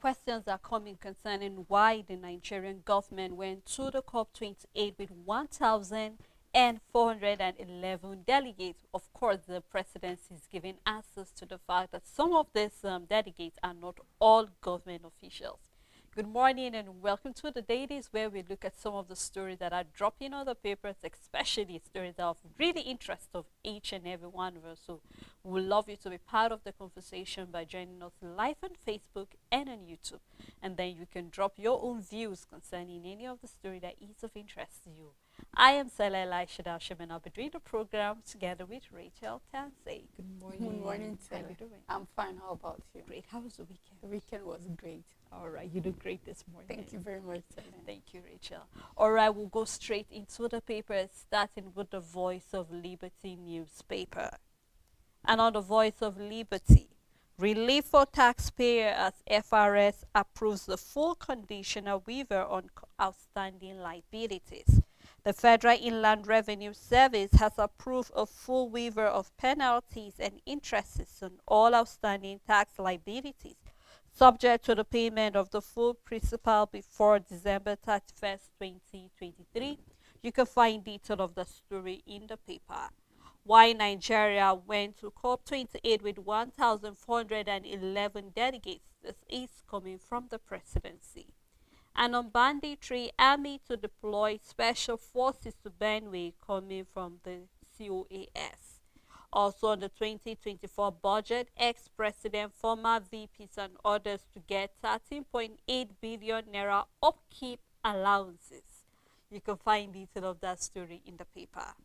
questions are coming concerning why the Nigerian government went to the COP28 with 1,411 delegates. Of course, the presidency is giving answers to the fact that some of these delegates are not all government officials. Good morning and welcome to the Dailies, where we look at some of the stories that are dropping on the papers, especially stories that are of really interest of each and every one of us. So we would love you to be part of the conversation by joining us live on Facebook and on YouTube. And then you can drop your own views concerning any of the story that is of interest to you. I am Sela Elisha Dashim, and I'll be doing the program together with Rachel Tansey. Good morning. Good morning, Sela. How are you doing? I'm fine. How about you? Great. How was the weekend? The weekend was great. All right, you did great this morning. Thank you very much, Sela. Thank you, Rachel. All right, we'll go straight into the papers, starting with the Voice of Liberty newspaper. And on the Voice of Liberty, relief for taxpayer as FRS approves the full conditional waiver on outstanding liabilities. The Federal Inland Revenue Service has approved a full waiver of penalties and interests on all outstanding tax liabilities, subject to the payment of the full principal before December 31st, 2023. You can find detail of the story in the paper. Why Nigeria went to COP28 with 1,411 delegates. This is coming from the presidency. And on banditry, army to deploy special forces to Benue, coming from the COAS. Also on the 2024 budget, ex-president, former VPs and others to get 13.8 billion naira upkeep allowances. You can find detail of that story in the paper.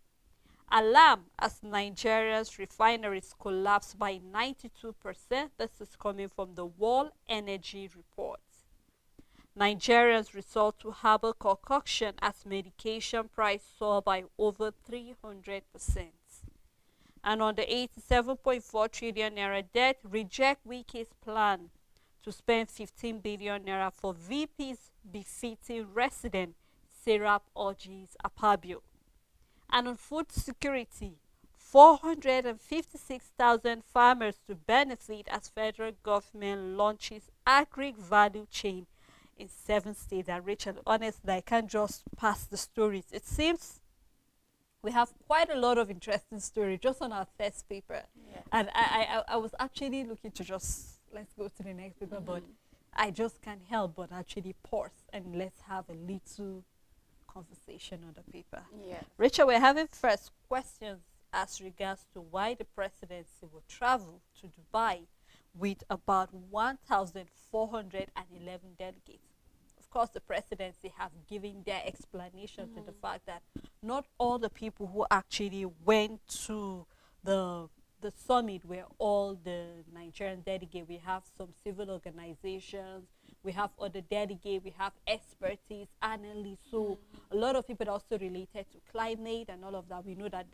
Alarm as Nigeria's refineries collapse by 92%. This is coming from the World Energy Report. Nigerians resort to herbal concoction as medication price soar by over 300%. And on the 87.4 trillion naira debt, reject Wiki's plan to spend 15 billion naira for VP's befitting resident, Serap urges Apabio. And on food security, 456,000 farmers to benefit as federal government launches agri-value chain in 7 states. And Rachel, honestly, I can't just pass the stories. It seems we have quite a lot of interesting stories just on our first paper. Yeah. And I was actually looking to just, let's go to the next paper, but I just can't help but actually pause and let's have a little conversation on the paper. Yeah. Rachel, we're having first questions as regards to why the presidency will travel to Dubai with about 1,411 delegates. Of course, the presidency have given their explanation to the fact that not all the people who actually went to the summit were all the Nigerian delegates. We have some civil organizations, we have other delegates, we have expertise, analysts. So a lot of people also related to climate and all of that. We know that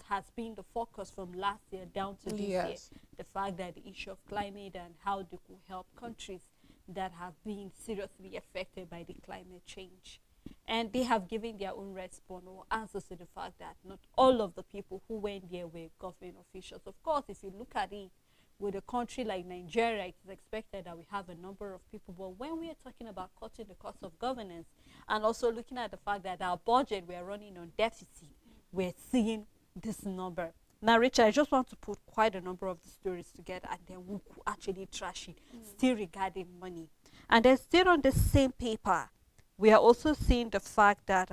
has been the focus from last year down to this year. The fact that the issue of climate and how they could help countries that have been seriously affected by the climate change. And they have given their own response or answers to the fact that not all of the people who went there were government officials. Of course, if you look at it, with a country like Nigeria, it is expected that we have a number of people. But when we are talking about cutting the cost of governance and also looking at the fact that our budget, we are running on deficit, we're seeing this number. Now, Richard, I just want to put quite a number of the stories together and then we could actually trash it, still regarding money. And then still on the same paper, we are also seeing the fact that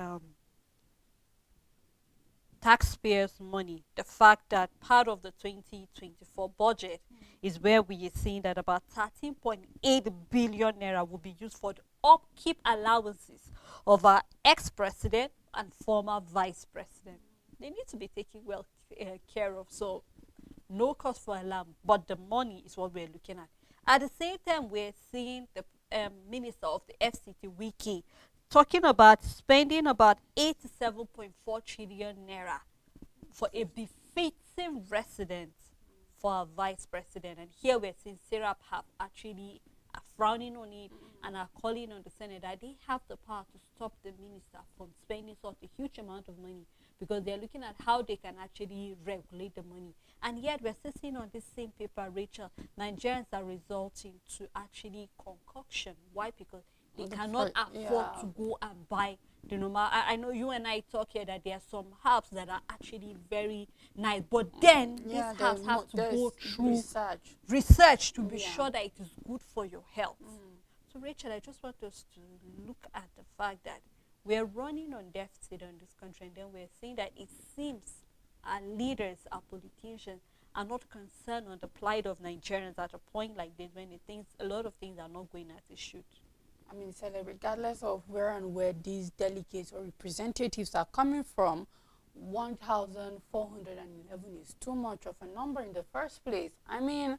taxpayers' money, the fact that part of the 2024 budget is where we are seeing that about 13.8 billion naira will be used for the upkeep allowances of our ex-president and former vice president. They need to be taken well care of, so no cause for alarm, but the money is what we're looking at. At the same time, we're seeing the Minister of the FCT, Wiki, talking about spending about 87.4 trillion naira for a befitting resident for our vice president. And here we're seeing Serap have actually are frowning on it and are calling on the Senate that they have the power to stop the minister from spending such a huge amount of money, because they're looking at how they can actually regulate the money. And yet we're still seeing on this same paper, Rachel, Nigerians are resulting to actually concoction. Why? Because they cannot afford to go and buy the normal. I know you and I talk here that there are some herbs that are actually very nice, but then these herbs have to go through research to be sure that it is good for your health. So Rachel, I just want us to look at the fact that we're running on deficit in this country, and then we're saying that it seems our leaders, our politicians are not concerned on the plight of Nigerians at a point like this, when it thinks a lot of things are not going as it should. I mean, regardless of where and where these delegates or representatives are coming from, 1,411 is too much of a number in the first place. I mean,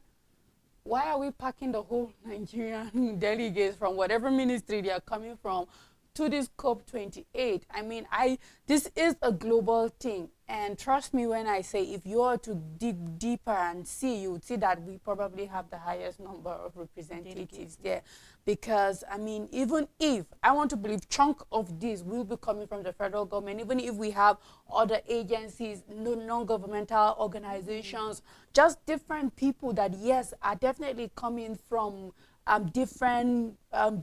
why are we packing the whole Nigerian delegates from whatever ministry they are coming from to this COP28? I mean, this is a global thing. And trust me when I say, if you are to dig deeper and see, you would see that we probably have the highest number of representatives there. Because, I mean, even if, I want to believe chunk of this will be coming from the federal government, even if we have other agencies, non-governmental organizations, just different people that, yes, are definitely coming from different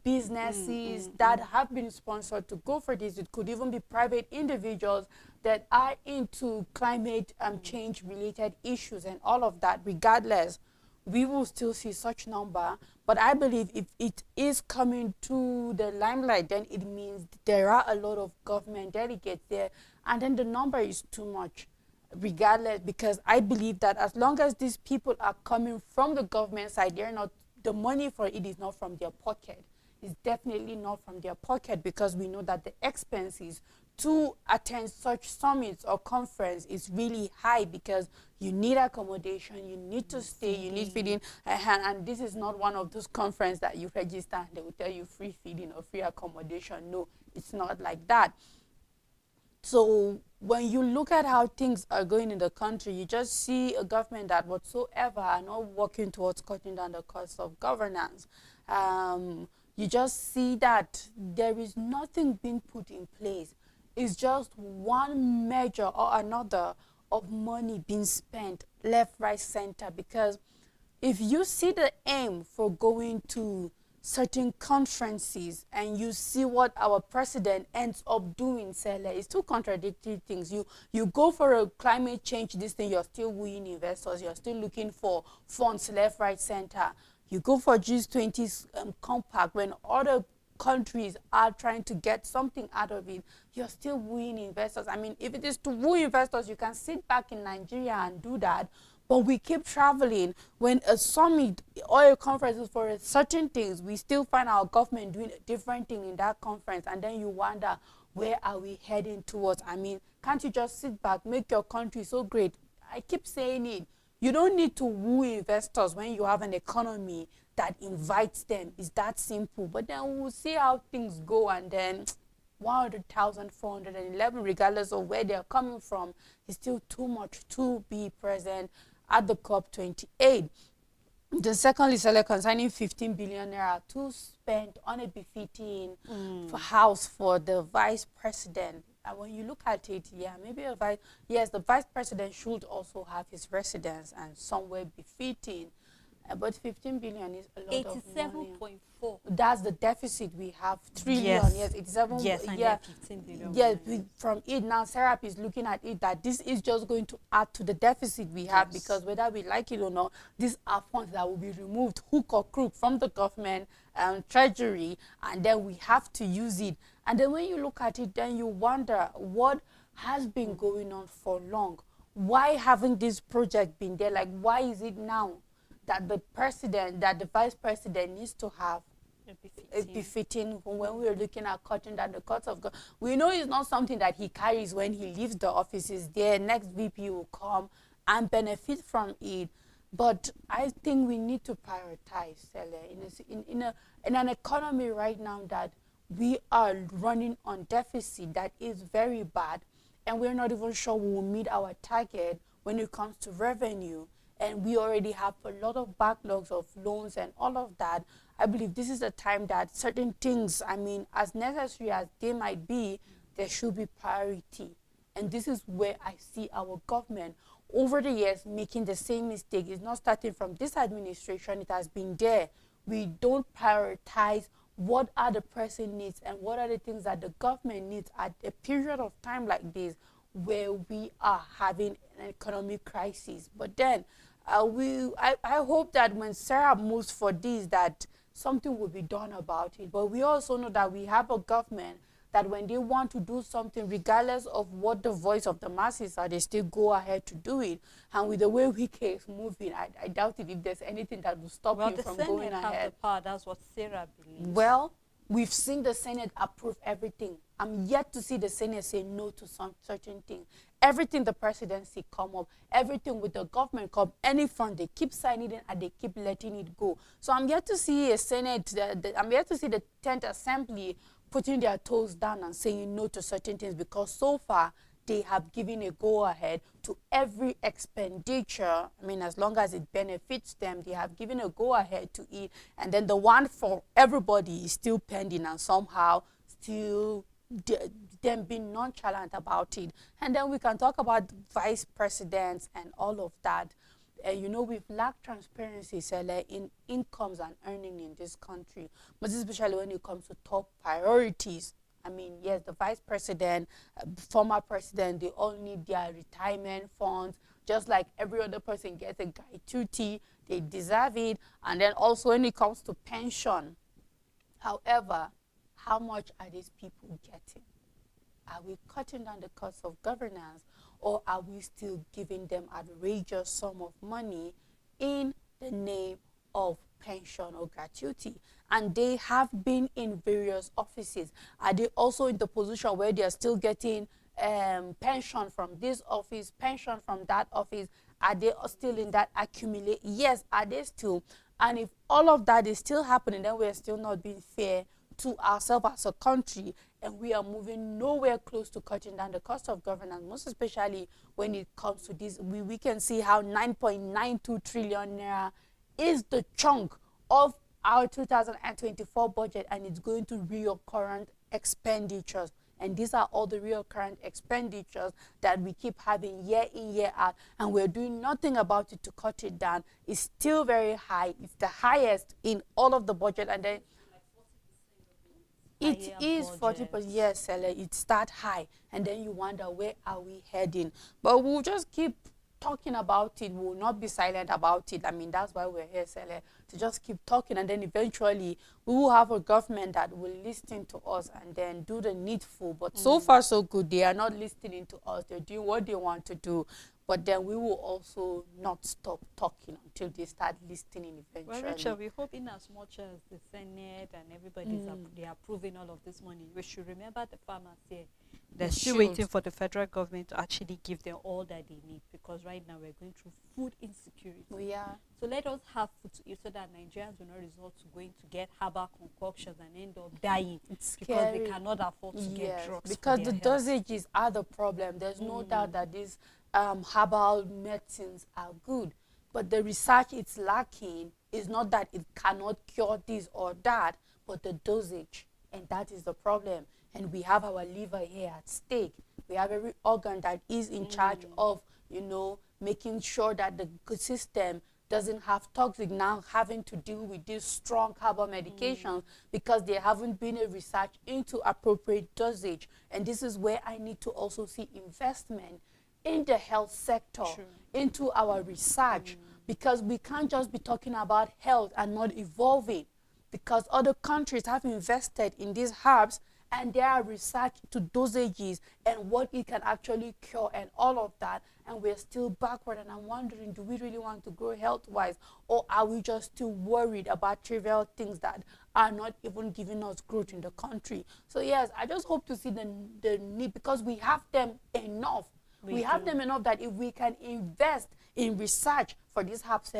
businesses that have been sponsored to go for this. It could even be private individuals that are into climate change related issues and all of that. Regardless, we will still see such number. But I believe if it is coming to the limelight, then it means there are a lot of government delegates there, and then the number is too much. Regardless, because I believe that as long as these people are coming from the government side, they're not, the money for it is not from their pocket. It's definitely not from their pocket, because we know that the expenses to attend such summits or conference is really high, because you need accommodation, you need to stay, you need feeding, and this is not one of those conferences that you register and they will tell you free feeding or free accommodation. No, it's not like that. So when you look at how things are going in the country, you just see a government that whatsoever are not working towards cutting down the cost of governance. You just see that there is nothing being put in place. It's just one measure or another of money being spent left, right, center. Because if you see the aim for going to certain conferences and you see what our president ends up doing, it's two contradictory things. You go for a climate change, this thing, you're still wooing investors, you're still looking for funds left, right, center. You go for G20's compact, when other countries are trying to get something out of it, you're still wooing investors. I mean, if it is to woo investors, you can sit back in Nigeria and do that. But we keep traveling. When a summit or a conference is for certain things, we still find our government doing a different thing in that conference. And then you wonder, where are we heading towards? I mean, can't you just sit back, make your country so great? I keep saying it. You don't need to woo investors when you have an economy that invites them. It's that simple. But then we'll see how things go, and then 100,411, regardless of where they're coming from, is still too much to be present at the COP28. The second is concerning 15 billion naira to spend on a befitting house for the vice president. And when you look at it, yeah, maybe the vice president should also have his residence and somewhere befitting. But 15 billion is a lot of money. 87.4. That's the deficit we have. Trillion. Yes, 87. Yes, and yeah, 15 billion. yeah. From it now, Serap is looking at it that this is just going to add to the deficit we have, because whether we like it or not, these are funds that will be removed hook or crook from the government treasury, and then we have to use it. And then when you look at it, then you wonder what has been going on for long. Why haven't this project been there? Like, why is it now that the vice president needs to have a befitting when we're looking at cutting down the cost of government? We know it's not something that he carries when he leaves the offices there. Next VP will come and benefit from it. But I think we need to prioritize, in an economy right now that we are running on deficit that is very bad, and we're not even sure we will meet our target when it comes to revenue. And we already have a lot of backlogs of loans and all of that. I believe this is a time that certain things, I mean, as necessary as they might be, there should be priority. And this is where I see our government over the years making the same mistake. It's not starting from this administration, it has been there. We don't prioritize what are the pressing needs and what are the things that the government needs at a period of time like this where we are having an economic crisis. But then I hope that when Sarah moves for this, that something will be done about it. But we also know that we have a government that when they want to do something, regardless of what the voice of the masses are, they still go ahead to do it. And with the way Wike is moving, I doubt it if there's anything that will stop him from going ahead. Have the power. That's what Sarah believes. Well, we've seen the Senate approve everything. I'm yet to see the Senate say no to some certain things. Everything the presidency come up, everything with the government come, any fund, they keep signing it and they keep letting it go. So I'm yet to see a Senate, I'm yet to see the 10th Assembly putting their toes down and saying no to certain things, because so far they have given a go-ahead to every expenditure. I mean, as long as it benefits them, they have given a go-ahead to it. And then the one for everybody is still pending and somehow still them being nonchalant about it. And then we can talk about vice presidents and all of that. You know, we've lacked transparency in incomes and earning in this country, but especially when it comes to top priorities. I mean, yes, the vice president, former president, they all need their retirement funds, just like every other person gets a gratuity, they deserve it. And then also when it comes to pension, however, how much are these people getting? Are we cutting down the cost of governance, or are we still giving them outrageous sum of money in the name of pension or gratuity? And they have been in various offices. Are they also in the position where they are still getting pension from this office, pension from that office? Are they still in that accumulate? Yes, are they still? And if all of that is still happening, then we are still not being fair to ourselves as a country, and we are moving nowhere close to cutting down the cost of governance, most especially when it comes to this. We can see how 9.92 trillion naira is the chunk of our 2024 budget, and it's going to recurrent expenditures. And these are all the recurrent expenditures that we keep having year in, year out, and we're doing nothing about it to cut it down. It's still very high. It's the highest in all of the budget, and then it is 40%. Yes, it's that high. And then you wonder, where are we heading? But we'll just keep talking about it. We'll not be silent about it. I mean, that's why we're here, Sele, to just keep talking. And then eventually we will have a government that will listen to us and then do the needful. But so far, so good. They are not listening to us. They're doing what they want to do. But then we will also not stop talking until they start listening eventually. Well, Rachel, we hope in as much as the Senate and everybody's they are approving all of this money, we should remember the farmers here. They're still waiting for the federal government to actually give them all that they need, because right now we're going through food insecurity. We are. So let us have food to eat so that Nigerians will not resort to going to get herbal concoctions and end up dying because they cannot afford to get drugs. Because the dosages are the problem. There's no doubt that these herbal medicines are good, but the research it's lacking is not that it cannot cure this or that, but the dosage, and that is the problem. And we have our liver here at stake. We have every organ that is in charge of, you know, making sure that the good system doesn't have toxic now having to deal with these strong herbal medications because there haven't been a research into appropriate dosage. And this is where I need to also see investment in the health sector, into our research, because we can't just be talking about health and not evolving, because other countries have invested in these herbs and there are research to dosages and what it can actually cure and all of that, and we're still backward. And I'm wondering, do we really want to grow health-wise, or are we just still worried about trivial things that are not even giving us growth in the country? So yes, I just hope to see the need, because we have them enough. We have them enough that if we can invest in research for this herbs,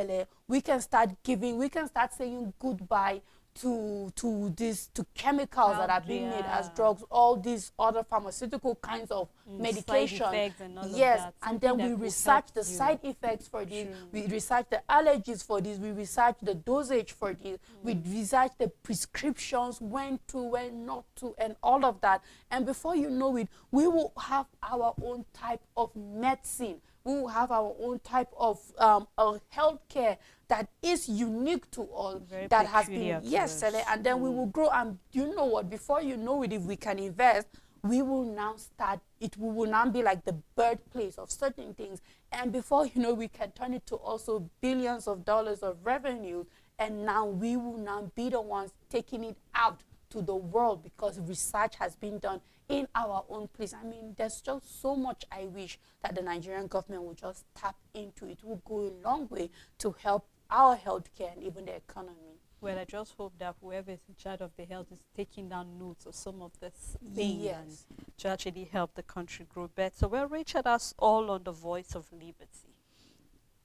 we can start giving, we can start saying goodbye to chemicals that are being made as Yeah. drugs, all these other pharmaceutical kinds of Side medication. effects and all of Yes, that. and Something then we that will research help the you. side effects for this, True. we research the allergies for this, we research the dosage for this, we research the prescriptions, when to, when not to, and all of that. And before you know it, we will have our own type of medicine. We will have our own type of healthcare that is unique to all, Very that has peculiar been, to yes, us. and then we will grow. And you know what? Before you know it, if we can invest, we will now start it. We will now be like the birthplace of certain things, and before you know, we can turn it to also billions of dollars of revenue. And now we will now be the ones taking it out to the world, because research has been done in our own place. I mean, there's just so much I wish that the Nigerian government would just tap into. It will go a long way to help our healthcare and even the economy. Well, I just hope that whoever is in charge of the health is taking down notes of some of this things and Yes. to actually help the country grow better. Well, Richard, that's all on the Voice of Liberty.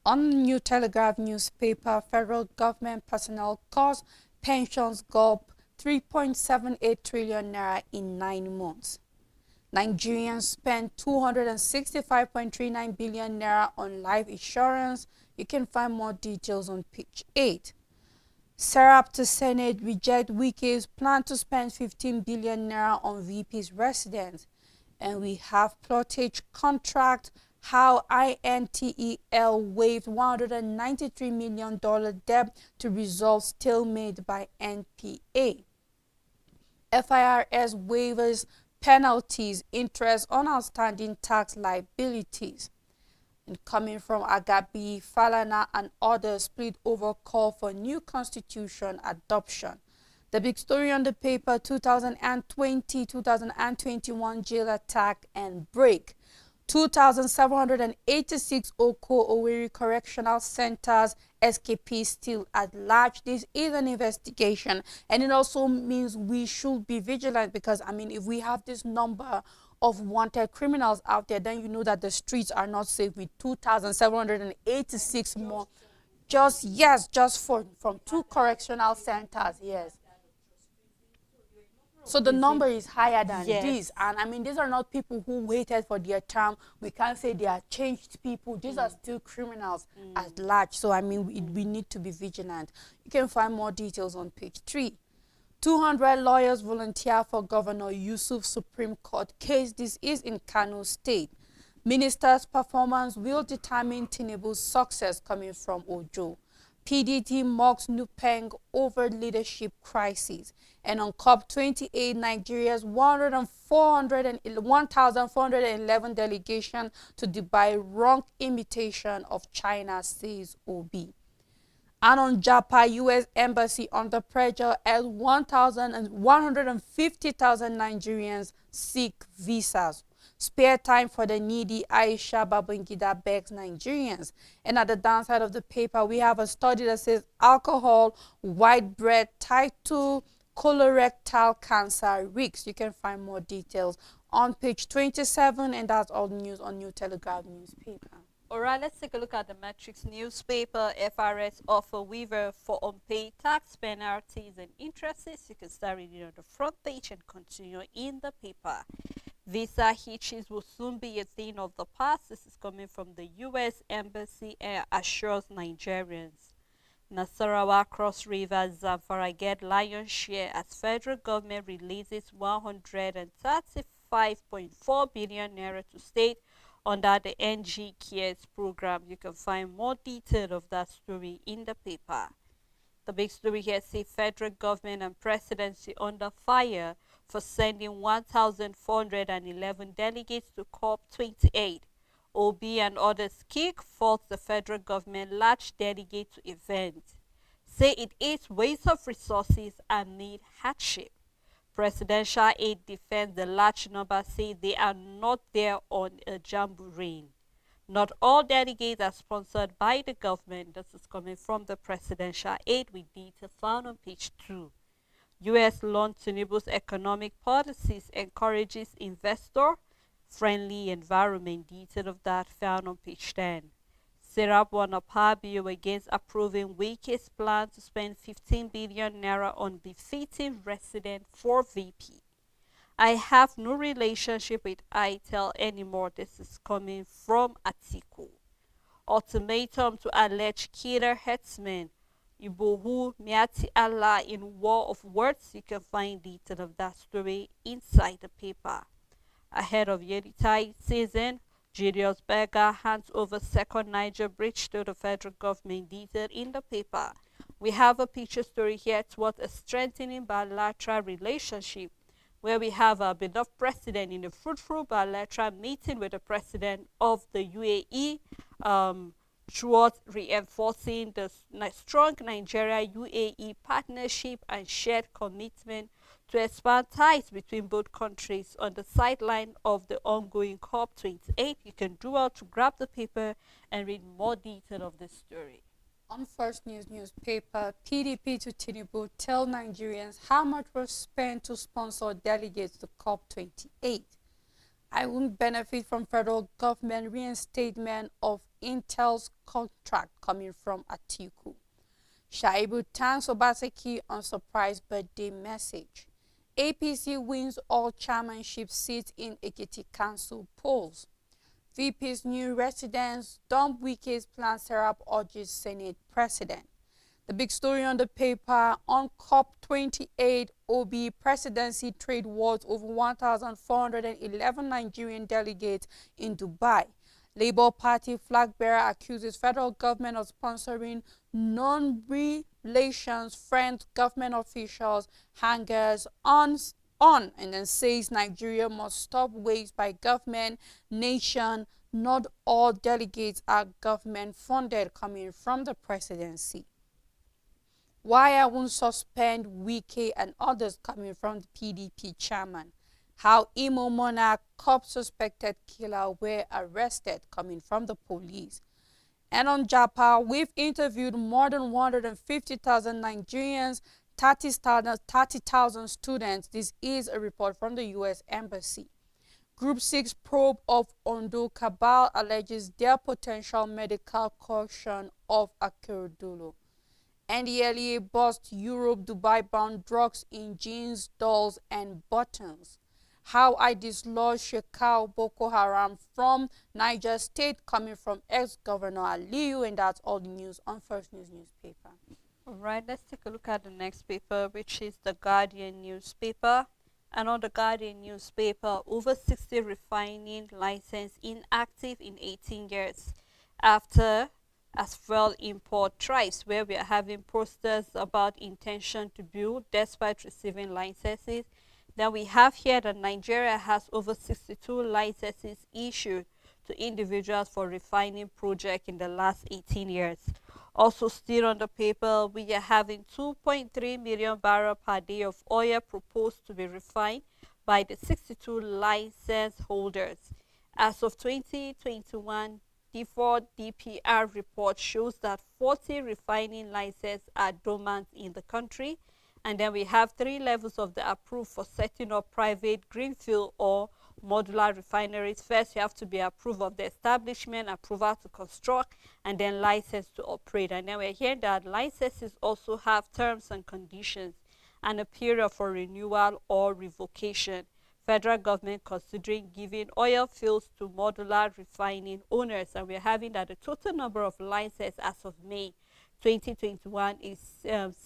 On New Telegraph newspaper, federal government personnel costs, pensions go up 3.78 trillion naira in 9 months. Nigerians spent 265.39 billion naira on life insurance. You can find more details on page 8. Serap to Senate reject Wike's plan to spend 15 billion naira on VP's residence. And we have plottage contract, how INTEL waived $193 million debt to resolve stalemate by NPA. FIRS waivers penalties, interest on outstanding tax liabilities. And coming from Agabi, Falana and others split over call for new constitution adoption. The big story on the paper, 2020-2021 jail attack and break. 2,786 Oko Owerri Correctional Centers escapees still at large. This is an investigation, and it also means we should be vigilant, because, I mean, if we have this number of wanted criminals out there, then you know that the streets are not safe with 2,786 more. Just, yes, just from 2 correctional centers, yes. So the number is higher than this. And I mean, these are not people who waited for their term. We can't say they are changed people. These are still criminals at large. So I mean, we need to be vigilant. You can find more details on page 3. 200 lawyers volunteer for Governor Yusuf Supreme Court case. This is in Kano State. Minister's performance will determine Tinubu's success, coming from Ojo. PDT mocks Nupeng over leadership crisis. And on COP28, Nigeria's 1,411 delegation to Dubai wrong imitation of China, says Obi. And on Japa, U.S. Embassy under pressure as 150,000 Nigerians seek visas. Spare time for the needy, Aisha Babangida begs Nigerians. And at the downside of the paper, we have a study that says alcohol, white bread, type 2, colorectal cancer risks. You can find more details on page 27, and that's all news on New Telegraph newspaper. All right, let's take a look at the Matrix newspaper. FRS offer waiver for unpaid tax penalties and interests. You can start reading on the front page and continue in the paper. Visa hitches will soon be a thing of the past. This is coming from the U.S. Embassy and assures Nigerians. Nasarawa, Cross River, Zamfara get lion's share as federal government releases 135.4 billion naira to state under the NG Cares program. You can find more detail of that story in the paper. The big story here says federal government and presidency under fire for sending 1,411 delegates to COP28. OB and others kick fault the federal government large delegate to event. Say it is waste of resources and need hardship. Presidential aide defends the large number, say they are not there on a jamboree. Not all delegates are sponsored by the government. This is coming from the presidential aide with detail found on page 2. U.S. launch Tinubu's economic policies encourages investor-friendly environment. Detail of that found on page 10. Serap won a power bill against approving Wike's plan to spend 15 billion naira on befitting resident for VP. I have no relationship with ITEL anymore. This is coming from Atiku. Ultimatum to alleged killer herdsmen. Ibohu Miati Allah in war of words. You can find detail of that story inside the paper. Ahead of Yeritai season, Julius Berger hands over second Niger bridge to the federal government, detailed in the paper. We have a picture story here towards a strengthening bilateral relationship, where we have our beloved president in a fruitful bilateral meeting with the president of the UAE, towards reinforcing the strong Nigeria-UAE partnership and shared commitment to expand ties between both countries on the sideline of the ongoing COP28. You can do well to grab the paper and read more detail of this story. On First News newspaper, PDP to Tinubu tell Nigerians how much was spent to sponsor delegates to COP28. I won't benefit from federal government reinstatement of Intel's contract, coming from Atiku. Shaibu thanks Obaseki on surprise birthday message. APC wins all chairmanship seats in Ekiti Council polls. VP's new residents dump Wike's plan. Serap urges Senate President. The big story on the paper: on COP28, OB presidency trade wars over 1,411 Nigerian delegates in Dubai. Labour Party flag bearer accuses federal government of sponsoring non-relations friends government officials hangers on, and then says Nigeria must stop waste by government nation. Not all delegates are government funded, coming from the presidency. Why I won't suspend Wike and others, coming from the PDP chairman. How Imo Monarch COP suspected killer were arrested, coming from the police. And on Japa, we've interviewed more than 150,000 Nigerians, 30,000 students. This is a report from the U.S. Embassy. Group 6 probe of Ondo cabal alleges their potential medical caution of Akeredolu. NDLEA busts Europe Dubai-bound drugs in jeans, dolls, and buttons. How I dislodged Shekau Boko Haram from Niger State, coming from ex-governor Aliyu, and that's all the news on First News newspaper. All right, let's take a look at the next paper, which is the Guardian newspaper. And on the Guardian newspaper, over 60 refining license inactive in 18 years after as fuel import thrives, where we are having posters about intention to build despite receiving licenses. Then we have here that Nigeria has over 62 licenses issued to individuals for refining project in the last 18 years. Also still on the paper, we are having 2.3 million barrels per day of oil proposed to be refined by the 62 license holders. As of 2021, the Ford DPR report shows that 40 refining licenses are dormant in the country. And then we have 3 levels of the approval for setting up private greenfield or modular refineries. First, you have to be approved of the establishment, approval to construct, and then license to operate. And then we're hearing that licenses also have terms and conditions and a period for renewal or revocation. Federal government considering giving oil fields to modular refining owners, and we're having that the total number of licenses as of May 2021 is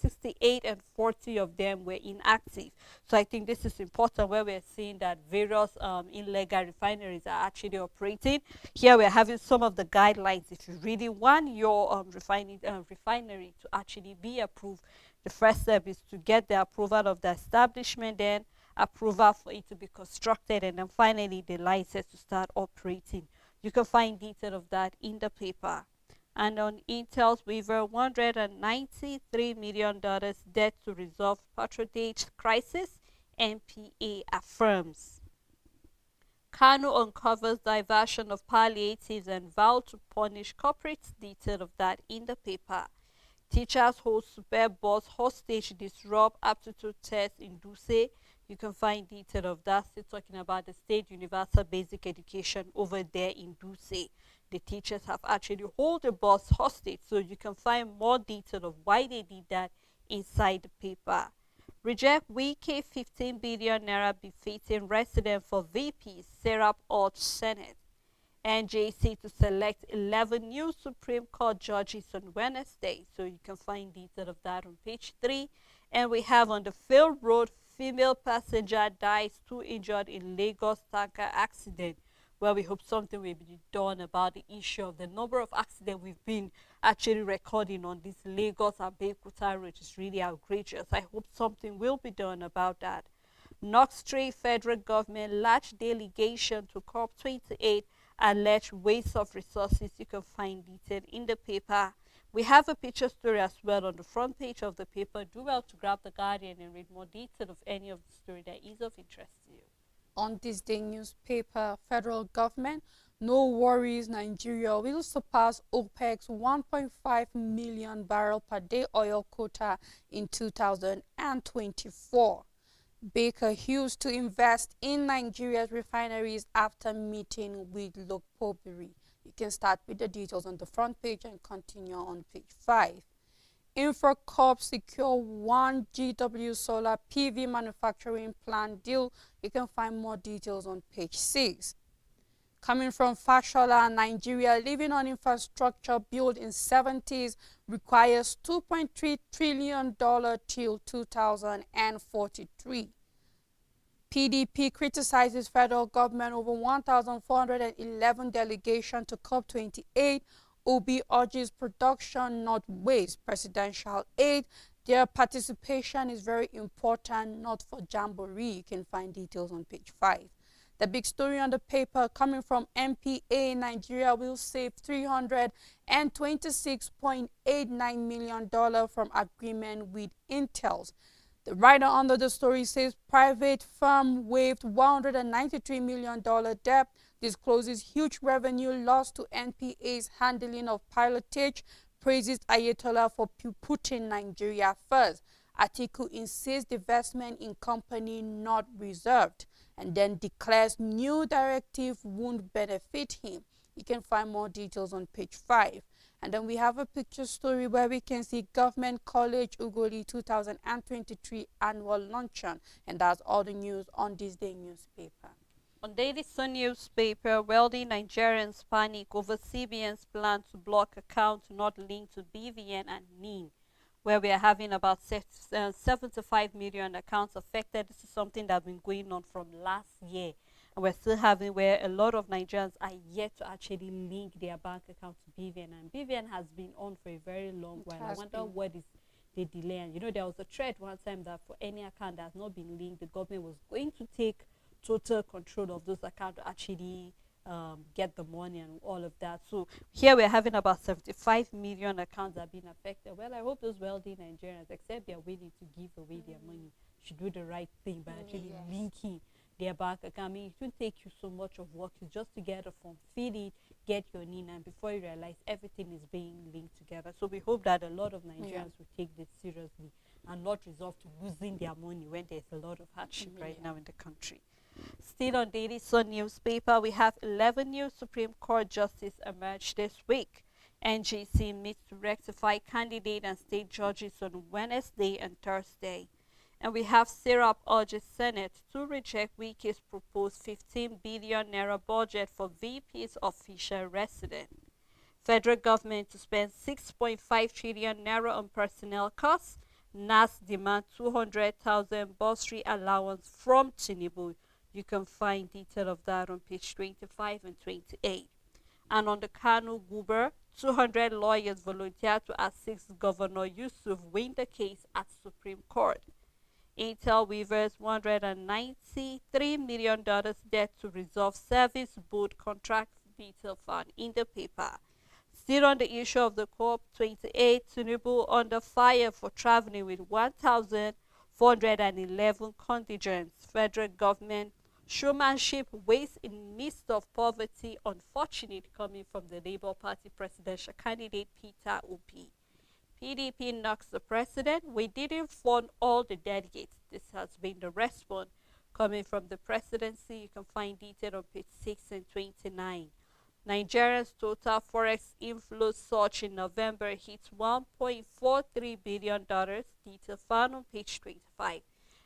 68, and 40 of them were inactive. So I think this is important, where we're seeing that various illegal refineries are actually operating. Here we're having some of the guidelines. If you really want your refinery to actually be approved, the first step is to get the approval of the establishment, then approval for it to be constructed, and then finally the license to start operating. You can find detail of that in the paper. And on Intel's waiver, $193 million debt to resolve patronage crisis, NPA affirms. Kano uncovers diversion of palliatives and vow to punish corporates. Detail of that in the paper. Teachers hold superb boss hostage, disrupt aptitude test in Duse. You can find detail of that. Still talking about the state universal basic education over there in Duse. the teachers have actually hold the bus hostage. So you can find more detail of why they did that inside the paper. Reject Wike 15 billion naira befitting resident for VP, Serap urged Senate. NJC to select 11 new Supreme Court judges on Wednesday. So you can find detail of that on page 3. And we have on the Field Road, female passenger dies, 2 injured in Lagos tanker accident. Well, we hope something will be done about the issue of the number of accidents we've been actually recording on this Lagos and Abeokuta road. Is really outrageous. I hope something will be done about that. Knox federal government large delegation to COP28 alleged waste of resources. You can find detail in the paper. We have a picture story as well on the front page of the paper. Do well to grab the Guardian and read more detail of any of the story that is of interest to you. On this day newspaper, federal government, no worries, Nigeria will surpass OPEC's 1.5 million barrel per day oil quota in 2024. Baker Hughes to invest in Nigeria's refineries after meeting with Lokpobiri. You can start with the details on the front page and continue on page 5. InfraCorp secure 1 GW solar PV manufacturing plant deal. You can find more details on page 6. Coming from Fashola, Nigeria, living on infrastructure built in 70s requires $2.3 trillion till 2043. PDP criticizes federal government over 1,411 delegation to COP28. Obi urges production, not waste. Presidential aid. Their participation is very important, not for jamboree. You can find details on page 5. The big story on the paper coming from MPA, Nigeria will save $326.89 million from agreement with Intel. The writer under the story says private firm waived $193 million debt, discloses huge revenue loss to NPA's handling of pilotage, praises Ayatollah for putting Nigeria first. Atiku insists divestment in company not reserved, and then declares new directive won't benefit him. You can find more details on page 5. And then we have a picture story where we can see Government College Ugoli 2023 annual luncheon. And that's all the news on this day newspaper. On Daily Sun newspaper, wealthy Nigerians panic over CBN's plan to block accounts not linked to BVN and NIN, where we are having about 75 million accounts affected. This is something that's been going on from last year. And we're still having where a lot of Nigerians are yet to actually link their bank account to BVN. And BVN has been on for a very long while. I wonder what is the delay. And you know, there was a threat one time that for any account that has not been linked, the government was going to take total control of those accounts to actually get the money and all of that. So here we're having about 75 million accounts that have been affected. Well, I hope those wealthy Nigerians, except they're willing to give away their money, should do the right thing by actually linking their bank account. I mean, it won't take you so much of work. It's just to get a form, fill it, get your NIN, and before you realize everything is being linked together. So we hope that a lot of Nigerians will take this seriously and not resort to losing their money when there's a lot of hardship right now in the country. Still on Daily Sun newspaper, we have 11 new Supreme Court justices emerged this week. NGC meets to rectify candidate and state judges on Wednesday and Thursday. And we have Serap urges Senate to reject Wike's proposed 15 billion naira budget for VP's official resident. Federal government to spend 6.5 trillion naira on personnel costs. NAS demand 200,000 bursary allowance from Tinubu. You can find detail of that on page 25 and 28. And on the Kanu Guber, 200 lawyers volunteer to assist Governor Yusuf win the case at Supreme Court. Intel weavers $193 million debt to resolve service board contract detail found in the paper. Still on the issue of the COP28, Tinubu under fire for traveling with 1,411 contingents. Federal government showmanship waste in midst of poverty, unfortunate coming from the Labour Party presidential candidate Peter Obi. PDP knocks the president. We didn't fund all the delegates. This has been the response coming from the presidency. You can find detail on page 6 and 29. Nigeria's total forex inflow surge in November hit $1.43 billion. Detail found on page 25.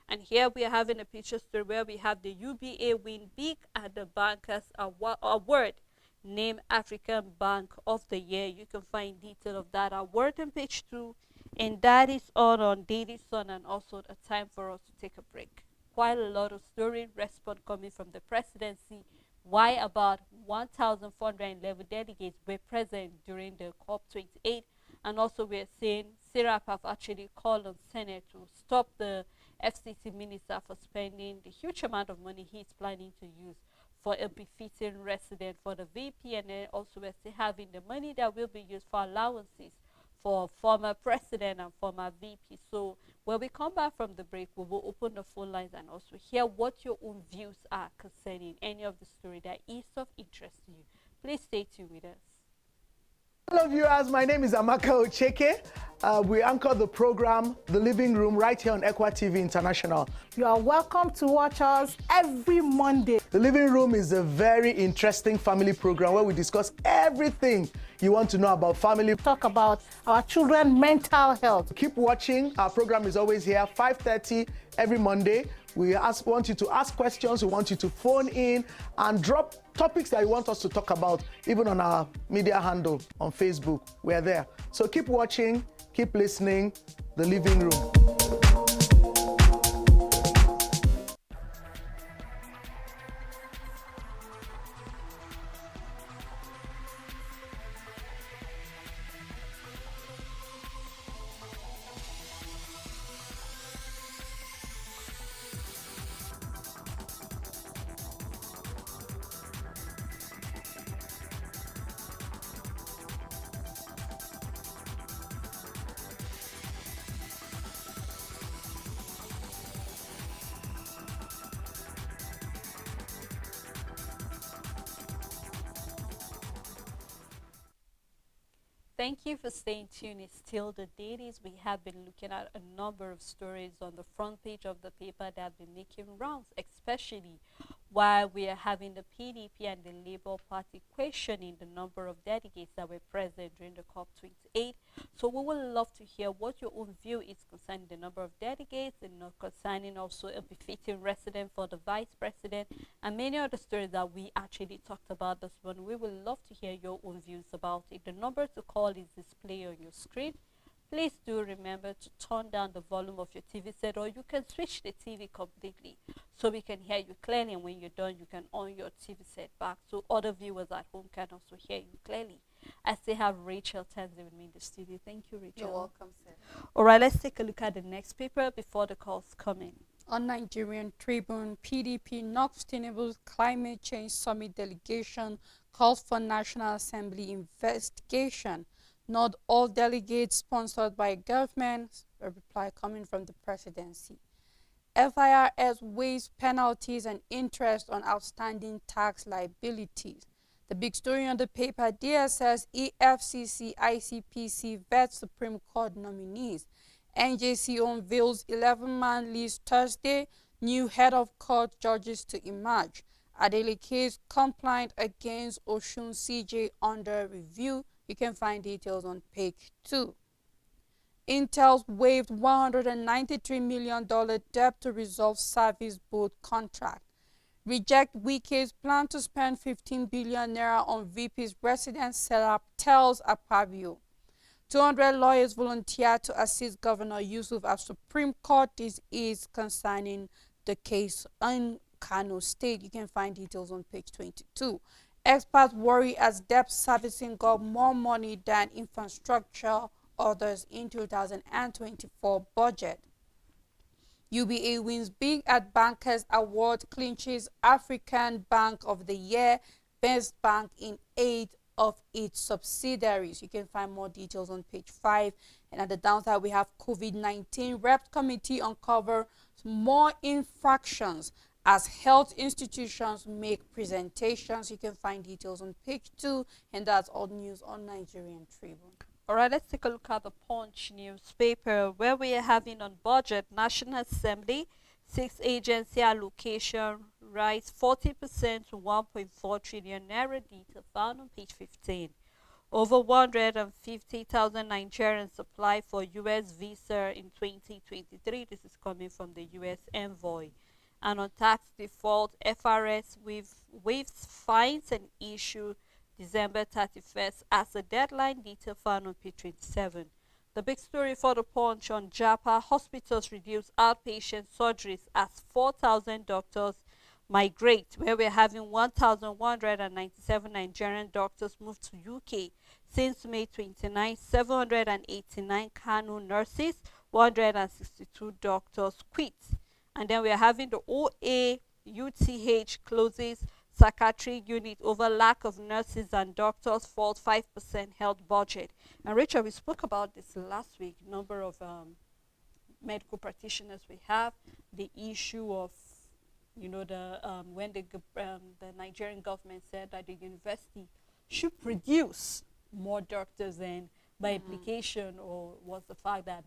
And here we are having a picture story where we have the UBA win big at the Bankers Award, named African Bank of the Year. You can find detail of that award on page 2. And that is all on Daily Sun, and also a time for us to take a break. Quite a lot of story response coming from the presidency. Why about 1,411 delegates were present during the COP28, and also we're seeing SIRAP have actually called on Senate to stop the FCC minister for spending the huge amount of money he's planning to use for a befitting resident for the VP, and then also we're still having the money that will be used for allowances for former president and former VP. So when we come back from the break, we will open the phone lines and also hear what your own views are concerning any of the story that is of interest to you. Please stay tuned with us. Hello viewers, my name is Amaka Ocheke. We anchor the program, The Living Room, right here on Equa TV International. You are welcome to watch us every Monday. The Living Room is a very interesting family program where we discuss everything you want to know about family. Talk about our children's mental health. Keep watching. Our program is always here, 5:30 every Monday. We want you to ask questions. We want you to phone in and drop topics that you want us to talk about, even on our media handle on Facebook. We're there. So keep watching, keep listening. The Living Room. Thank you for staying tuned. It's still the Dailies. We have been looking at a number of stories on the front page of the paper that have been making rounds, especially while we are having the PDP and the Labour Party questioning the number of delegates that were present during the COP28. So we would love to hear what your own view is concerning the number of delegates, and concerning also a befitting resident for the vice president, and many other stories that we actually talked about this one. We would love to hear your own views about it. The number to call is displayed on your screen. Please do remember to turn down the volume of your TV set, or you can switch the TV completely so we can hear you clearly, and when you're done you can on your TV set back so other viewers at home can also hear you clearly. I still have Rachel Tanzi with me in the studio. Thank you, Rachel. You're welcome, sir. All right, let's take a look at the next paper before the calls come in. On Nigerian Tribune, PDP knocks Tinubu's climate change summit delegation, calls for National Assembly investigation. Not all delegates sponsored by government, a reply coming from the presidency. FIRS waives penalties and interest on outstanding tax liabilities. The big story on the paper, DSS, EFCC, ICPC vet Supreme Court nominees. NJC unveils 11-man list Thursday, new head of court judges to emerge. Adele case complaint against Osun CJ under review. You can find details on page 2. Intel's waived $193 million debt to resolve service board contract. Reject Wike's plan to spend 15 billion naira on VP's residence setup, tells Akpabio. 200 lawyers volunteer to assist Governor Yusuf at Supreme Court. This is concerning the case in Kano State. You can find details on page 22. Experts worry as debt servicing got more money than infrastructure orders in 2024 budget. UBA wins big at Bankers Award, clinches African Bank of the Year, best bank in 8 of its subsidiaries. You can find more details on page 5. And at the downside, we have COVID-19. Rep Committee uncover more infractions as health institutions make presentations. You can find details on page 2, and that's all news on Nigerian Tribune. All right, let's take a look at the Punch newspaper, where we are having on budget, National Assembly, 6 agency allocation rise 40% to 1.4 trillion naira, detail found on page 15. Over 150,000 Nigerians applied for U.S. visa in 2023. This is coming from the U.S. envoy. And on tax default, FRS waives fines and issue December 31st as a deadline, detail found on page 27. The big story for the Punch on Japa: hospitals reduce outpatient surgeries as 4,000 doctors migrate, where we're having 1,197 Nigerian doctors move to UK since May 29, 789 Kano nurses, 162 doctors quit. And then we're having the OA UTH closes psychiatric unit over lack of nurses and doctors, falls 5% health budget. And Rachel, we spoke about this last week, number of medical practitioners we have, the issue of the when the Nigerian government said that the university should produce more doctors, and by implication, or was the fact that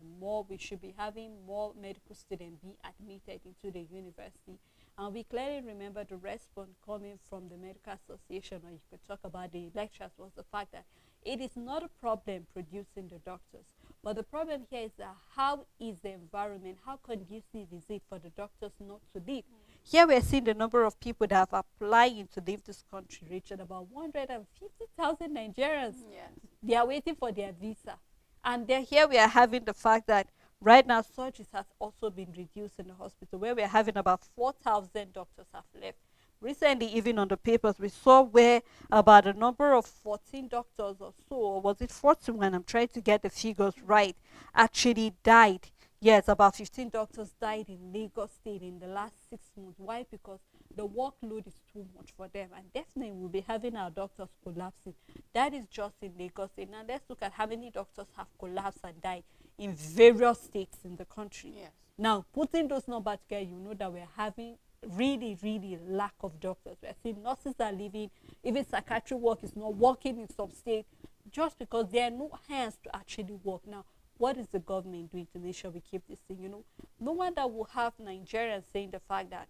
we should be having more medical students be admitted into the university. And we clearly remember the response coming from the medical association, or you could talk about the lecturers, was the fact that it is not a problem producing the doctors, but the problem here is that how is the environment, how conducive is it for the doctors not to leave? Here we're seeing the number of people that have applying to leave this country reached about 150,000 Nigerians. Yes. They are waiting for their visa. And then here we are having the fact that right now surgeries has also been reduced in the hospital, where we are having about 4,000 doctors have left. Recently, even on the papers, we saw where about a number of 14 doctors or so, or was it 41? I'm trying to get the figures right, actually died. Yes, about 15 doctors died in Lagos State in the last 6 months. Why? Because the workload is too much for them, and definitely we'll be having our doctors collapsing. That is just in Lagos State. Now let's look at how many doctors have collapsed and died in various states in the country. Yes. Now, putting those numbers together, you know that we're having really lack of doctors. We're seeing nurses are leaving, even psychiatric work is not working in some states just because there are no hands to actually work. Now, what is the government doing to make sure we keep this thing? No wonder we'll have Nigerians saying the fact that,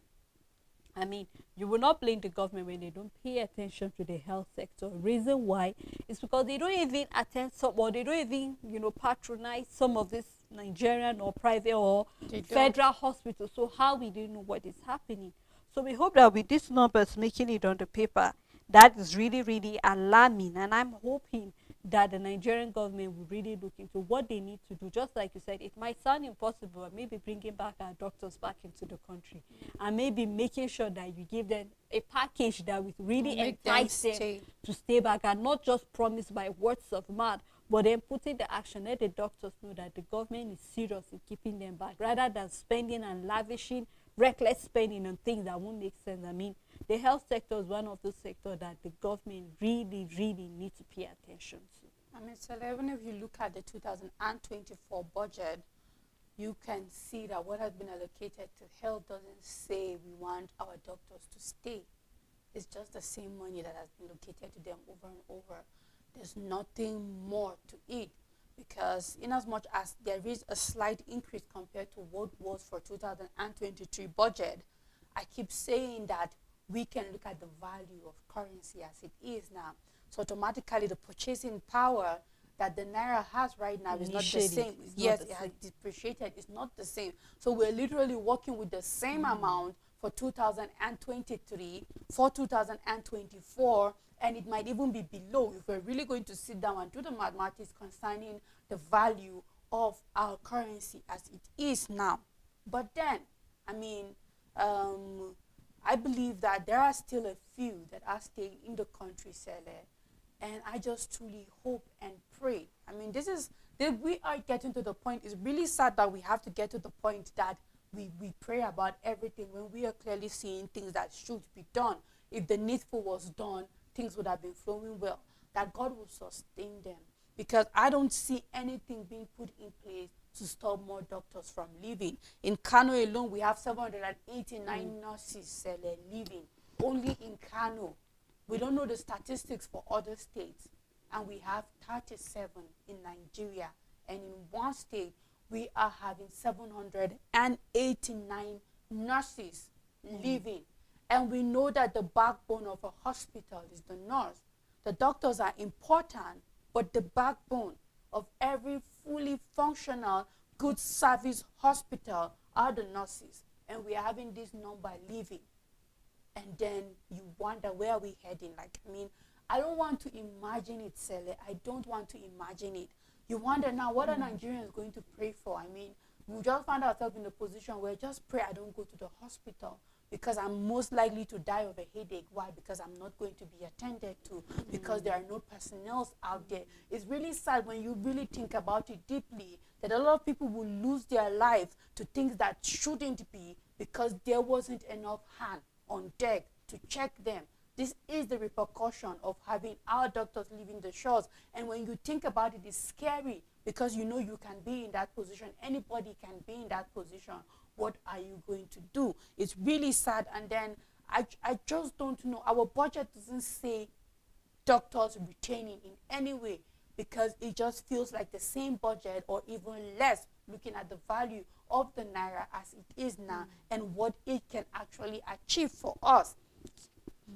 I mean, you will not blame the government when they don't pay attention to the health sector. Reason why is because they don't even attend or they don't even, patronize some of this Nigerian or private or federal hospitals. So how we don't know what is happening? So we hope that with these numbers making it on the paper, that is really alarming. And I'm hoping that the Nigerian government will really look into what they need to do. Just like you said, it might sound impossible, but maybe bringing back our doctors back into the country, and maybe making sure that you give them a package that will really entice them to stay back, and not just promised by words of mouth, but then putting the action. Let the doctors know that the government is serious in keeping them back, rather than spending and lavishing, reckless spending on things that won't make sense. I mean, the health sector is one of those sectors that the government really needs to pay attention to. I mean, so even if you look at the 2024 budget, you can see that what has been allocated to health doesn't say we want our doctors to stay. It's just the same money that has been allocated to them over and over. There's nothing more to it, because in as much as there is a slight increase compared to what was for 2023 budget, I keep saying that we can look at the value of currency as it is now. So automatically the purchasing power that the Naira has right now is not the same. Yes, it has depreciated. It's not the same. So we're literally working with the same amount for 2023, for 2024, and it might even be below if we're really going to sit down and do the mathematics concerning the value of our currency as it is now. But then, I mean, I believe that there are still a few that are staying in the country, Sele, and I just truly hope and pray. I mean, we are getting to the point. It's really sad that we have to get to the point that we pray about everything when we are clearly seeing things that should be done. If the needful was done, things would have been flowing well. That God will sustain them, because I don't see anything being put in place to stop more doctors from leaving. In Kano alone, we have 789 nurses leaving. Only in Kano. We don't know the statistics for other states. And we have 37 in Nigeria. And in one state, we are having 789 nurses leaving. And we know that the backbone of a hospital is the nurse. The doctors are important, but the backbone of every fully functional, good service hospital are the nurses. And we are having this number leaving. And then you wonder, where are we heading? Like, I mean, I don't want to imagine it, Sele. I don't want to imagine it. You wonder now, what are Nigerians going to pray for? I mean, we just find ourselves in a position where just pray I don't go to the hospital, because I'm most likely to die of a headache. Why? Because I'm not going to be attended to, because there are no personnel out there. It's really sad when you really think about it deeply, that a lot of people will lose their life to things that shouldn't be, because there wasn't enough hand on deck to check them. This is the repercussion of having our doctors leaving the shores. And when you think about it, it's scary, because you know you can be in that position. Anybody can be in that position. What are you going to do? It's really sad. And then I just don't know. Our budget doesn't say doctors retaining in any way, because it just feels like the same budget or even less, looking at the value of the naira as it is now and what it can actually achieve for us.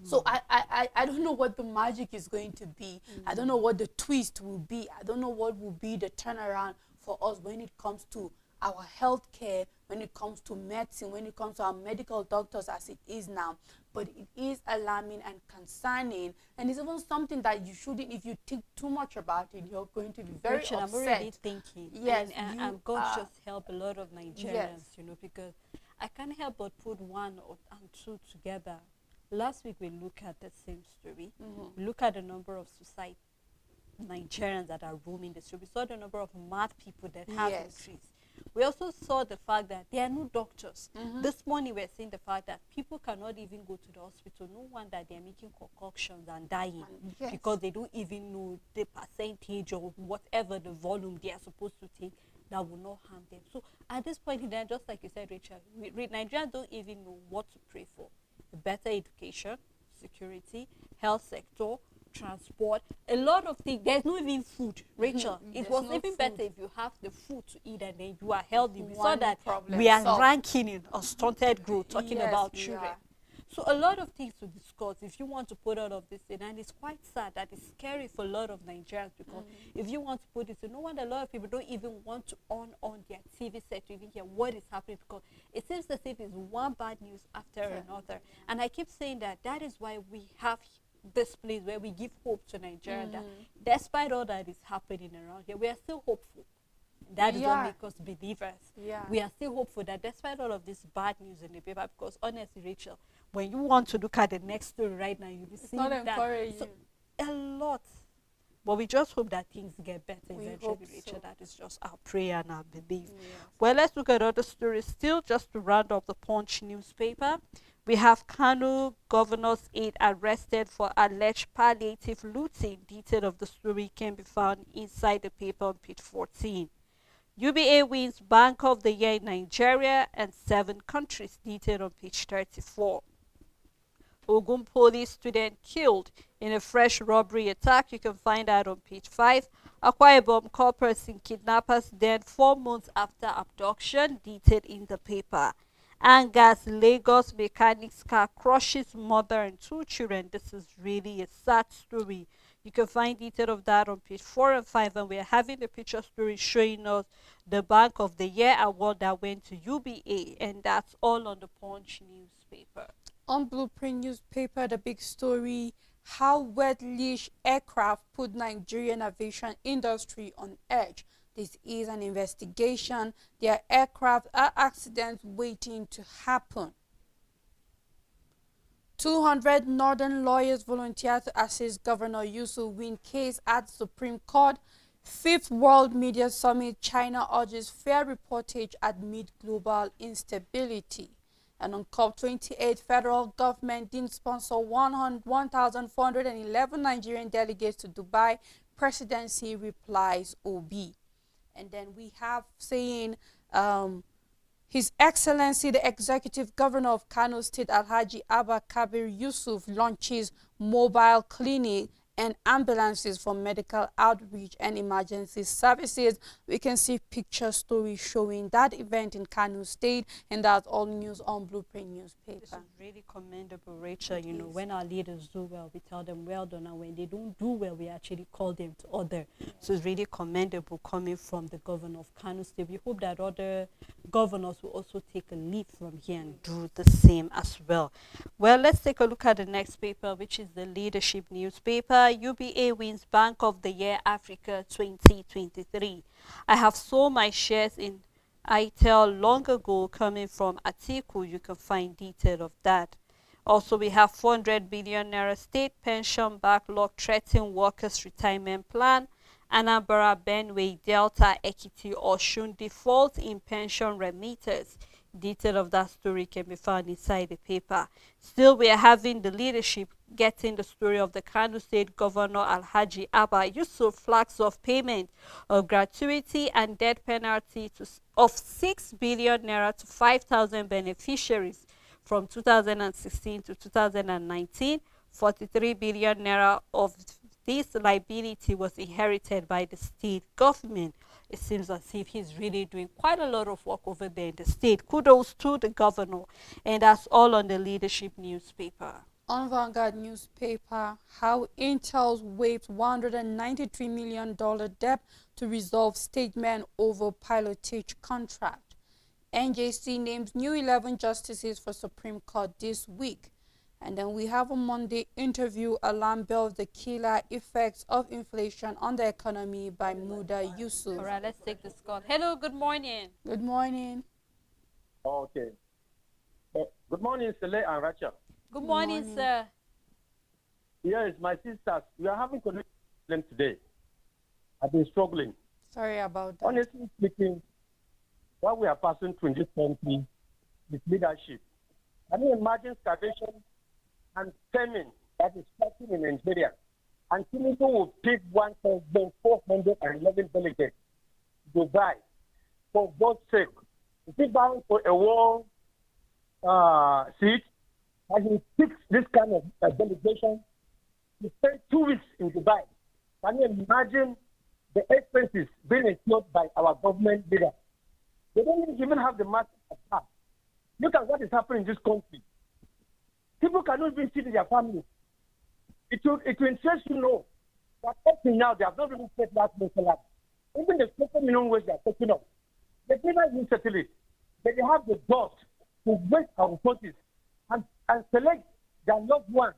So I don't know what the magic is going to be. I don't know what the twist will be. I don't know what will be the turnaround for us when it comes to our health care, when it comes to medicine, when it comes to our medical doctors as it is now. But it is alarming and concerning, and it's even something that you shouldn't, if you think too much about it, you're going to be very Rachel, upset. I'm already thinking. Yes, and I'm going to just help a lot of Nigerians, you know, because I can't help but put one and two together. Last week we looked at the same story. We look at the number of suicide Nigerians that are roaming the street. We saw the number of mad people that have increased. We also saw the fact that there are no doctors. This morning we're seeing the fact that people cannot even go to the hospital. No wonder they're making concoctions and dying, because they don't even know the percentage or whatever the volume they are supposed to take that will not harm them. So at this point in time, just like you said, Rachel, Nigerians don't even know what to pray for. Better education, security, health sector, transport, a lot of things. There's no even food, Rachel. It was no even better if you have the food to eat and then you are healthy. We saw that we are ranking in stunted growth, talking about children. So a lot of things to discuss if you want to put all of this in, and it's quite sad that it's scary for a lot of Nigerians, because if you want to put it in, no wonder a lot of people don't even want to on their TV set to even hear what is happening, because it seems as if it's one bad news after another. And I keep saying that is why we have this place where we give hope to Nigeria, that despite all that is happening around here, we are still hopeful. That is what makes us believers. We are still hopeful that despite all of this bad news in the paper, because honestly, Rachel, when you want to look at the next story right now, you'll be seeing that a lot. But we just hope that things get better eventually, Rachel. That is just our prayer and our belief. Well, let's look at other stories still, just to round up the Punch newspaper. We have Kano governor's aide arrested for alleged palliative looting. Detail of the story can be found inside the paper on page 14. UBA wins Bank of the Year in Nigeria and 7 countries. Detailed on page 34. Ogun police student killed in a fresh robbery attack. You can find that on page 5. Akwa Ibom corpus in kidnappers den 4 months after abduction. Detailed in the paper. Angas Lagos mechanics car crushes mother and 2 children. This is really a sad story. You can find detail of that on page 4 and 5, and we're having a picture story showing us the Bank of the Year award that went to UBA, and that's all on the Punch newspaper. On Blueprint newspaper, the big story: how wet leash aircraft put Nigerian aviation industry on edge. This is an investigation. Their aircraft are accidents waiting to happen. 200 northern lawyers volunteer to assist Governor Yusuf win case at Supreme Court. 5th World Media Summit, China urges fair reportage amid global instability. And on COP28, federal government didn't sponsor 1,411 Nigerian delegates to Dubai. Presidency replies Obi. And then we have saying, His Excellency, the Executive Governor of Kano State, Alhaji Abba Kabir Yusuf, launches mobile clinic and ambulances for medical outreach and emergency services. We can see picture stories showing that event in Kano State, and that's all news on Blueprint newspaper. This is really commendable, Rachel. You know, when our leaders do well, we tell them well done, and when they don't do well, we actually call them to order. So it's really commendable coming from the governor of Kano State. We hope that other governors will also take a lead from here and do the same as well. Well, let's take a look at the next paper, which is the Leadership newspaper. UBA wins Bank of the Year Africa 2023. I have sold my shares in ITEL long ago, coming from Atiku. You can find detail of that. Also, we have 400 billion naira state pension backlog threatening workers' retirement plan. Anambra, Benue, Delta, Ekiti, Osun default in pension remitters. Detail of that story can be found inside the paper. Still, we are having the Leadership getting the story of the Kano State Governor Alhaji Abba Yusuf flags of payment of gratuity and death penalty of 6 billion naira to 5,000 beneficiaries from 2016 to 2019. 43 billion naira of this liability was inherited by the state government. It seems as if he's really doing quite a lot of work over there in the state. Kudos to the governor. And that's all on the Leadership newspaper. On Vanguard newspaper, how Intel's waived $193 million debt to resolve statement over pilotage contract. NJC names new 11 justices for Supreme Court this week. And then we have a Monday interview, Alarm Bells, the killer effects of inflation on the economy by Muda Yusuf. All right, let's take this call. Hello, good morning. Good morning. Okay. Good morning, Sele and Rachel. Good morning, sir. Yes, my sisters, we are having connection today. I've been struggling. Sorry about that. Honestly speaking, what we are passing through in this country is leadership. Can you imagine starvation and famine that is starting in Nigeria? And Tinubu will pick 1,411 delegates to Dubai for God's sake. Is he bound for a war seat? And he picks this kind of delegation to spend 2 weeks in Dubai. Can you imagine the expenses being incurred by our government leaders? They don't even have the master of that. Look at what is happening in this country. People cannot even see their families. It will interest you to know that up to now they have not even set that salary. Even the 7 minimum wage they are taking up, they never even settle it. But they have the guts to waste our resources and select their loved ones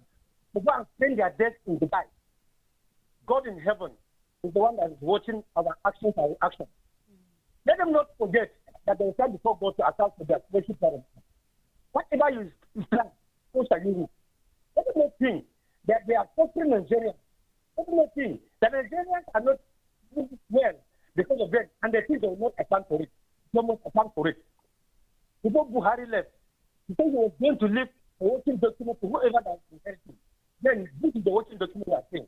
to go and spend their days in Dubai. God in heaven is the one that is watching our actions and reactions. Let them not forget that they will stand before God to account for their worship parents. Whatever you plan, so shall you do. Let them not think that they are suffering Nigerians. Let them not think that Nigerians are not doing well because of them, and they think they will not account for it. They must account for it. Before Buhari left, he said he was going to leave a working document to whoever that was inheriting. Then this is the working document we are saying.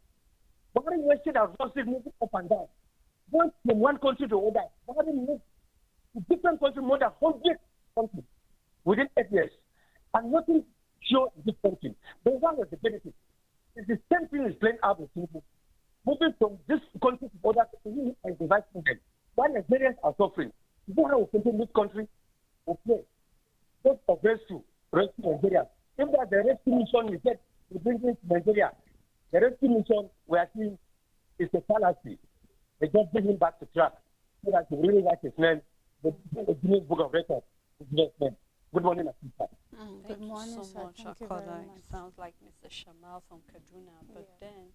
Buhari wasted our resources moving up and down. Going from one country to another. Buhari moved to different countries, more than 100 countries within 8 years. And nothing sure in this country. But one was the benefit. It's the same thing is playing out with people. Moving from this country to other countries and dividing them. While Nigerians are suffering. Is that how we continue this country? Okay. Those of rescue Nigeria. If that the rescue mission we get to bring into Nigeria, the rescue mission we are seeing is a fallacy. They just bring him back to track. So that he really write his name, the Guinness Book of Records. Good morning, Asita. Good morning, so much, Thank you Akola. very much. It sounds like Mr. Shamal from Kaduna, but then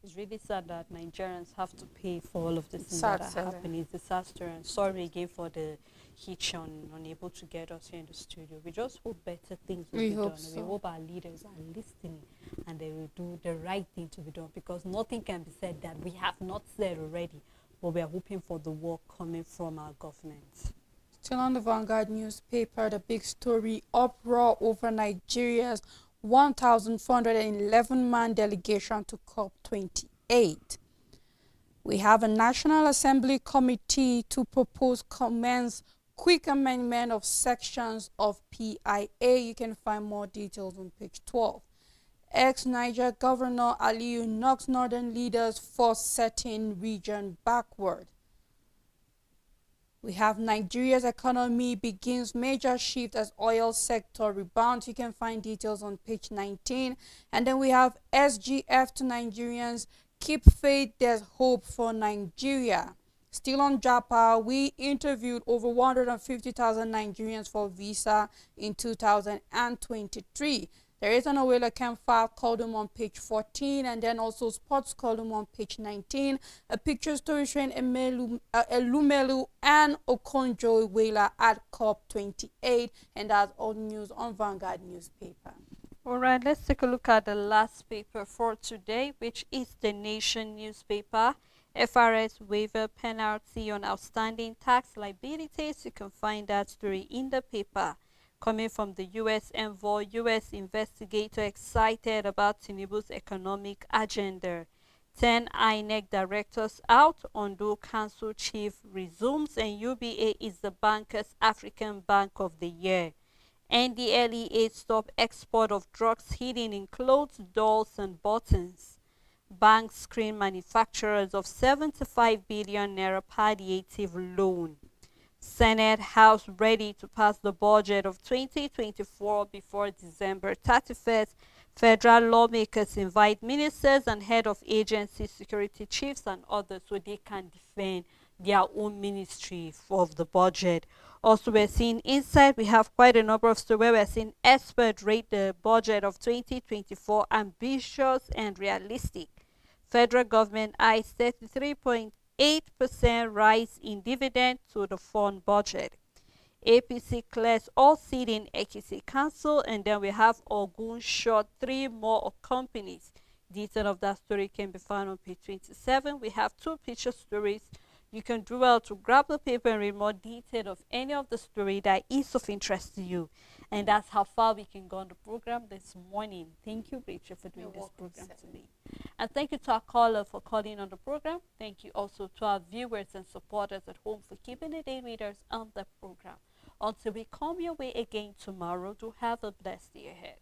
it's really sad that Nigerians have to pay for all of this things that are happening. It's disaster, and sorry again for the hitch on unable to get us here in the studio. We just hope better things will be done. So. We hope our leaders are listening and they will do the right thing to be done, because nothing can be said that we have not said already, but we are hoping for the work coming from our government. Still on the Vanguard newspaper, the big story, uproar over Nigeria's 1,411-man delegation to COP28. We have a National Assembly committee to propose commence quick amendment of sections of PIA. You can find more details on page 12. Ex-Niger Governor Aliyu knocks northern leaders for setting region backward. We have Nigeria's economy begins major shift as oil sector rebounds. You can find details on page 19. And then we have SGF to Nigerians. Keep faith, there's hope for Nigeria. Still on Japa, we interviewed over 150,000 Nigerians for visa in 2023. There is an Awela Camp 5 column on page 14, and then also sports column on page 19. A picture story showing Elumelu and Okonjo Iweala at COP28, and that's all news on Vanguard newspaper. All right, let's take a look at the last paper for today, which is the Nation newspaper. FRS waiver penalty on outstanding tax liabilities. You can find that story in the paper. Coming from the U.S. envoy, U.S. investigator excited about Tinubu's economic agenda. 10 INEC directors out, Ondo Council chief resumes, and UBA is the Bankers African Bank of the Year. NDLEA stop export of drugs hidden in clothes, dolls, and buttons. Bank screen manufacturers of 75 billion naira palliative loan. Senate House ready to pass the budget of 2024 before December 31st. Federal lawmakers invite ministers and head of agency security chiefs and others so they can defend their own ministry of the budget. Also, we're seeing inside, we have quite a number of stories where we're seeing experts rate the budget of 2024 ambitious and realistic. Federal government eyes 33.8% rise in dividend to the fund budget. APC clears all seat in Ekiti Council, and then we have Ogun shot 3 more companies. Detail of that story can be found on page 27. We have 2 picture stories. You can do well to grab the paper and read more detail of any of the story that is of interest to you. And that's how far we can go on the program this morning. Thank you, Rachel, for doing this program today. And thank you to our caller for calling on the program. Thank you also to our viewers and supporters at home for keeping the day readers on the program. Until we come your way again tomorrow, do have a blessed day ahead.